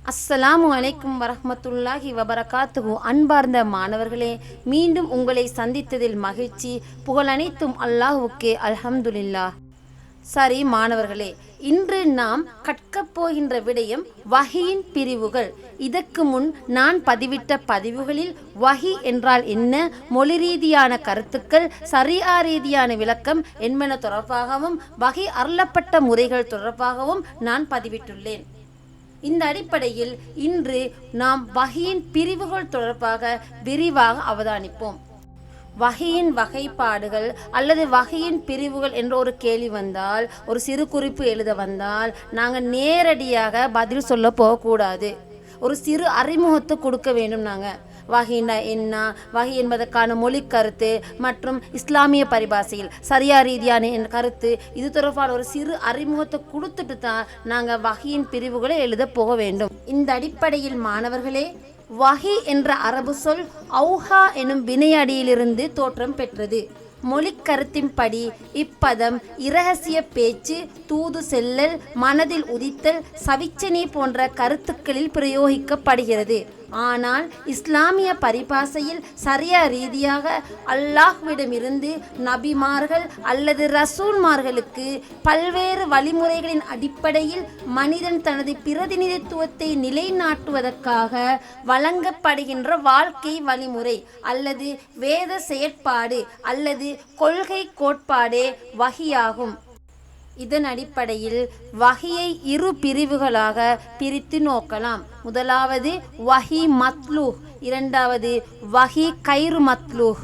அஸ்ஸலாமு அலைக்கும் வரஹ்மத்துல்லாஹி வபரகாத்துஹு. அன்பார்ந்த மாணவர்களே, மீண்டும் உங்களை சந்தித்ததில் மகிழ்ச்சி. புகழனைத்தும் அல்லாஹுவுக்கே, அல்ஹம்துலில்லாஹ். சரி மாணவர்களே, இன்று நாம் கற்கப் போகின்ற விடயம் வஹியின் பிரிவுகள். இதற்கு முன் நான் பதிவிட்ட பதிவுகளில் வஹி என்றால் என்ன, மொழி ரீதியான கருத்துக்கள், ஷரியா ரீதியான விளக்கம் என்பன தொடர்பாகவும் வஹி அருளப்பட்ட முறைகள் தொடர்பாகவும் நான் பதிவிட்டுள்ளேன். இந்த அடிப்படையில் இன்று நாம் வஹியின் பிரிவுகள் தொடர்பாக விரிவாக அவதானிப்போம். வஹியின் வகைப்பாடுகள் அல்லது வஹியின் பிரிவுகள் என்ற ஒரு கேள்வி வந்தால், ஒரு சிறு குறிப்பு எழுத வந்தால், நாங்கள் நேரடியாக பதில் சொல்ல போகக்கூடாது. ஒரு சிறு அறிமுகத்தை கொடுக்க வேண்டும். நாங்கள் வஹின்னா என்ன, வஹி என்பதற்கான மொழி கருத்து மற்றும் இஸ்லாமிய பரிபாஷையில் ஷரியா ரீதியான கருத்து, இது தொடர்பான ஒரு சிறு அறிமுகத்தை கொடுத்துட்டு தான் நாங்கள் வஹியின் பிரிவுகளை எழுத போக வேண்டும். இந்த அடிப்படையில் மாணவர்களே, வஹி என்ற அரபு சொல் அவுஹா எனும் வினையடியிலிருந்து தோற்றம் பெற்றது. மொழி கருத்தின்படி இப்பதம் இரகசிய பேச்சு, தூது செல்லல், மனதில் உதித்தல், சவிச்சனை போன்ற கருத்துக்களில் பிரயோகிக்கப்படுகிறது. ஆனால் இஸ்லாமிய பரிபாஷையில் ஷரியா ரீதியாக அல்லாஹ்விடமிருந்து நபிமார்கள் அல்லது ரசூல்மார்களுக்கு பல்வேறு வழிமுறைகளின் அடிப்படையில் மனிதன் தனது பிரதிநிதித்துவத்தை நிலைநாட்டுவதற்காக வழங்கப்படுகின்ற வாழ்க்கை வழிமுறை அல்லது வேத செயற்பாடு அல்லது கொள்கை கோட்பாடே வஹியாகும். இதன் அடிப்படையில் வஹியை இரு பிரிவுகளாக பிரித்து நோக்கலாம். முதலாவது வஹி மத்லூஹ், இரண்டாவது வஹி கைரு மத்லூஹ்.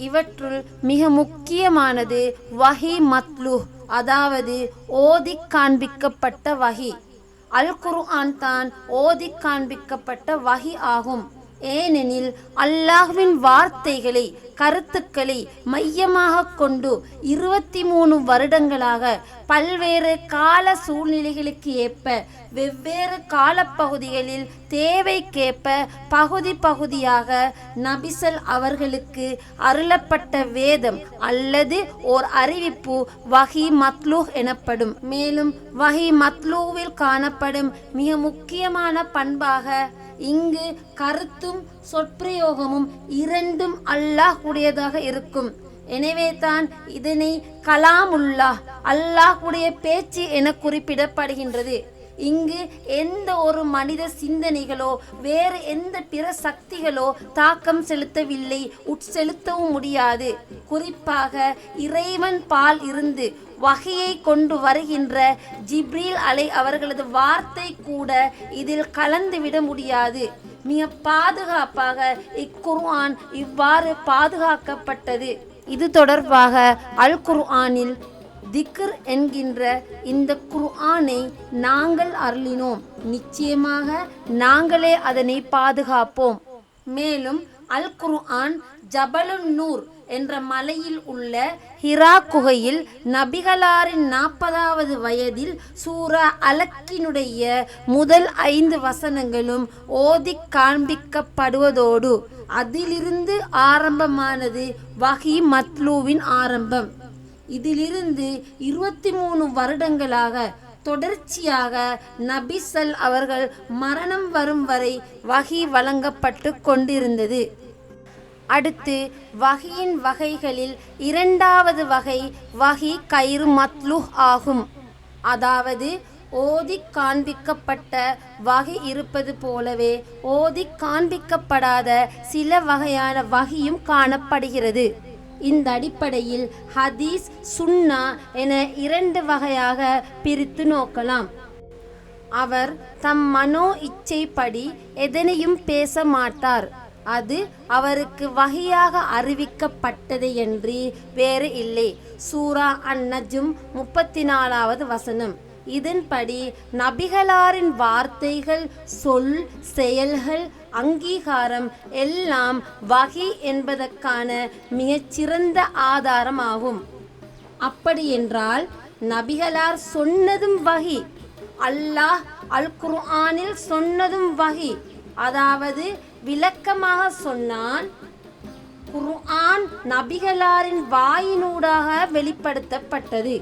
இவற்றுள் மிக முக்கியமானது வஹி மத்லூஹ், அதாவது ஓதி காண்பிக்கப்பட்ட வஹி. அல் குர்ஆன் தான் ஓதி காண்பிக்கப்பட்ட வஹி ஆகும். ஏனெனில் அல்லாஹ்வின் வார்த்தைகளை, கருத்துக்களை மையமாக கொண்டு 23 வருடங்களாக பல்வேறு கால சூழ்நிலைகளுக்கு ஏற்ப வெவ்வேறு காலப்பகுதிகளில் தேவைக்கேற்ப பகுதி பகுதியாக நபிசல் அவர்களுக்கு அருளப்பட்ட வேதம் அல்லது ஓர் அறிவிப்பு வஹி மத்லூஹ் எனப்படும். மேலும் வஹி மத்லூவில் காணப்படும் மிக முக்கியமான பண்பாக இங்கு கருத்தும் சொற்பிரயோகமும் இரண்டும் அல்லாஹ் உடையதாக இருக்கும். எனவே தான் இதனை கலாமுல்லாஹ், அல்லாஹ் உடைய பேச்சு என குறிப்பிடப்படுகின்றது. இங்கு எந்த ஒரு மனித சிந்தனைகளோ வேறு எந்த பிற சக்திகளோ தாக்கம் செலுத்தவில்லை, உட்செலுத்தவும் முடியாது. குறிப்பாக இறைவன் பால் இருந்து வஹியை கொண்டு வருகின்ற ஜிப்ரீல் அலை அவர்களது வார்த்தை கூட இதில் கலந்துவிட முடியாது. மிக பாதுகாப்பாக இக்குர்ஆன் இவ்வாறு பாதுகாக்கப்பட்டது. இது தொடர்பாக அல் குர்ஆனில் திக்ர் என்கின்ற இந்த குர்ஆனை நாங்கள் அருளினோம், நிச்சயமாக நாங்களே அதனை பாதுகாப்போம். மேலும் அல் குர்ஆன் ஜபலுன் நூர் என்ற மலையில் உள்ள ஹிரா குகையில் நபிகளாரின் 40வது வயதில் சூரா அலக்கினுடைய முதல் 5 வசனங்களும் ஓதி காண்பிக்கப்படுவதோடு அதிலிருந்து ஆரம்பமானது வஹி மத்லூவின் ஆரம்பம். இதிலிருந்து 23 வருடங்களாக தொடர்ச்சியாக நபிசல் அவர்கள் மரணம் வரும் வரை வஹி வழங்கப்பட்டு கொண்டிருந்தது. அடுத்து வஹியின் வகைகளில் இரண்டாவது வகை வஹி கைரு மத்லூஹ் ஆகும். அதாவது ஓதி காண்பிக்கப்பட்ட வஹி இருப்பது போலவே ஓதி காண்பிக்கப்படாத சில வகையான வஹியும் காணப்படுகிறது. இந்த அடிப்படையில் ஹதீஸ், சுன்னா என 2 வகையாக பிரித்து நோக்கலாம். அவர் தம் மனோ இச்சைப்படி எதனையும் பேச மாட்டார். அது அவருக்கு வஹியாக அறிவிக்கப்பட்டதையன்றி வேறு இல்லை. சூரா அன்-நஜ்ம் 34வது வசனம். இதன்படி நபிகளாரின் வார்த்தைகள், சொல், செயல்கள், அங்கீகாரம் எல்லாம் வஹி என்பதற்கான மிகச்சிறந்த ஆதாரமாகும். அப்படியென்றால் நபிகளார் சொன்னதும் வஹி, அல்லாஹ் அல் குர்ஆனில் சொன்னதும் வஹி. அதாவது விளக்கமாக சொன்னான், குர்ஆன் நபிகளாரின் வாயினூடாக வெளிப்படுத்தப்பட்டது.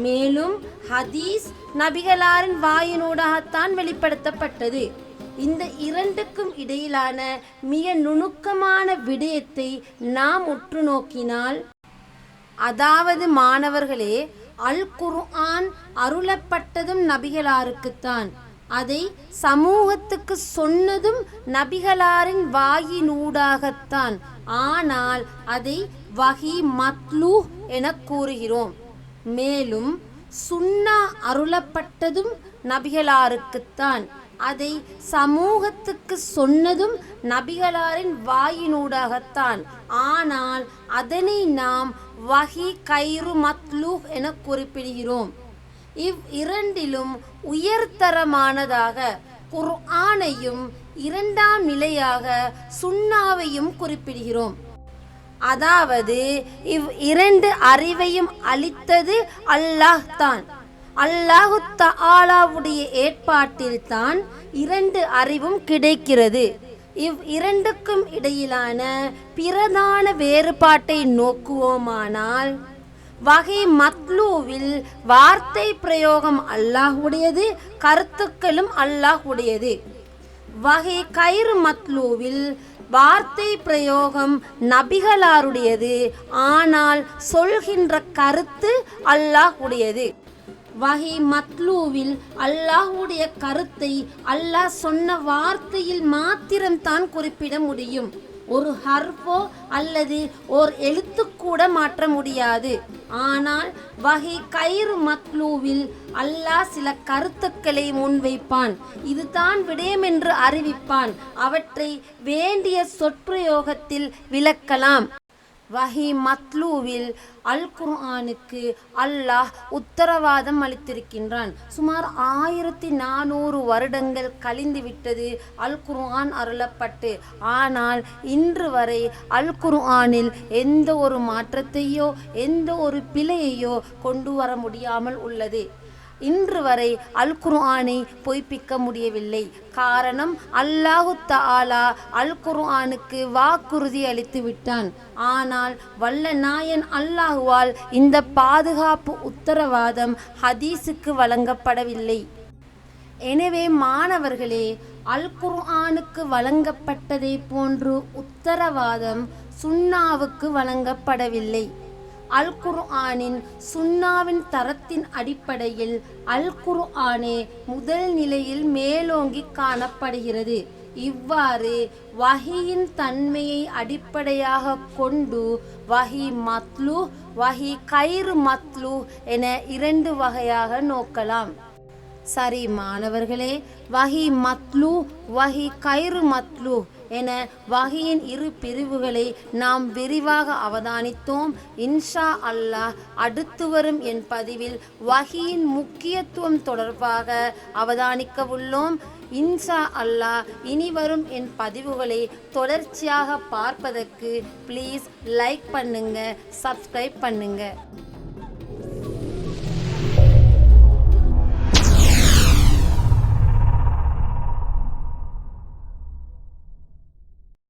மேலும் ஹதீஸ் நபிகளாரின் வாயினூடாகத்தான் வெளிப்படுத்தப்பட்டது. இந்த இரண்டுக்கும் இடையிலான மிக நுணுக்கமான விடயத்தை நாம் உற்று நோக்கினால், அதாவது மாணவர்களே, அல் குர்ஆன் அருளப்பட்டதும் நபிகளாருக்குத்தான், அதை சமூகத்துக்கு சொன்னதும் நபிகளாரின் வாயினூடாகத்தான். ஆனால் அதை வஹி மத்லூ என கூறுகிறோம். மேலும் சுன்னா அருளப்பட்டதும் நபிகளாருக்குத்தான், அதை சமூகத்துக்கு சொன்னதும் நபிகளாரின் வாயினூடாகத்தான். ஆனால் அதனை நாம் வஹி கைரு மத்லூ என குறிப்பிடுகிறோம். இவ்விரண்டிலும் உயர்தரமானதாக குர்ஆனையும் இரண்டாம் நிலையாக சுன்னாவையும் குறிப்பிடுகிறோம். அதாவது இவ்விரண்டு அறிவையும் அளித்தது அல்லாஹ் தான். அல்லாஹு தஆலாவுடைய ஏற்பாட்டில்தான் இரண்டு அறிவும் கிடைக்கிறது. இவ்விரண்டுக்கும் இடையிலான பிரதான வேறுபாட்டை நோக்குவோமானால், வஹி மத்லூவில் வார்த்தை பிரயோகம் அல்லாஹ்வுடையது, கருத்துக்களும் அல்லாஹ்வுடையது. வஹி கைரு மத்லூவில் வார்த்தை பிரயோகம் நபிகளாருடையது, ஆனால் சொல்கின்ற கருத்து அல்லாஹ்வுடையது. வஹி மத்லூவில் அல்லாஹ்வுடைய கருத்தை அல்லாஹ் சொன்ன வார்த்தையில் மாத்திரம்தான் குறிப்பிட முடியும். ஒரு ஹர்ஃபோ அல்லது ஓர் எழுத்து கூட மாற்ற முடியாது. ஆனால் வஹி கைரு மத்லூவில் அல்லாஹ் சில கருத்துக்களை முன்வைப்பான், இதுதான் விடயம் என்று அறிவிப்பான். அவற்றை வேண்டிய சொற்பிரயோகத்தில் விளக்கலாம். வஹி மத்லூவில் அல் குர்ஆனுக்கு அல்லாஹ் உத்தரவாதம் அளித்திருக்கின்றான். சுமார் 1400 வருடங்கள் கழிந்துவிட்டது அல் குர்ஆன் அருளப்பட்டு. ஆனால் இன்று வரை அல் குர்ஆனில் எந்த ஒரு மாற்றத்தையோ எந்த ஒரு பிழையையோ கொண்டு வர முடியாமல் உள்ளது. இன்று வரை அல் குர்ஆனை பொய்ப்பிக்க முடியவில்லை. காரணம், அல்லாஹு தஆலா அல் குர்ஆனுக்கு வாக்குறுதி அளித்து விட்டான். ஆனால் வல்ல நாயன் அல்லாஹுவால் இந்த பாதுகாப்பு உத்தரவாதம் ஹதீஸுக்கு வழங்கப்படவில்லை. எனவே மாணவர்களே, அல் குர்ஆனுக்கு வழங்கப்பட்டதை போன்று உத்தரவாதம் சுன்னாவுக்கு வழங்கப்படவில்லை. அல் குர்ஆனின் சுன்னாவின் தரத்தின் அடிப்படையில் அல் குர்ஆனே முதல் நிலையில் மேலோங்கி காணப்படுகிறது. இவ்வாறு வஹியின் தன்மையை அடிப்படையாக கொண்டு வஹி மத்லூ, வஹி கைரு மத்லூ என இரண்டு வகையாக நோக்கலாம். சரி மாணவர்களே, வஹி மத்லூ, வஹி கைரு மத்லூ என வஹியின் இரு பிரிவுகளை நாம் விரிவாக அவதானித்தோம். இன்ஷா அல்லாஹ் அடுத்து வரும் என் பதிவில் வஹியின் முக்கியத்துவம் தொடர்பாக அவதானிக்க உள்ளோம். இன்ஷா அல்லாஹ் இனி வரும் என் பதிவுகளை தொடர்ச்சியாக பார்ப்பதற்கு ப்ளீஸ் லைக் பண்ணுங்க, சப்ஸ்கிரைப் பண்ணுங்க.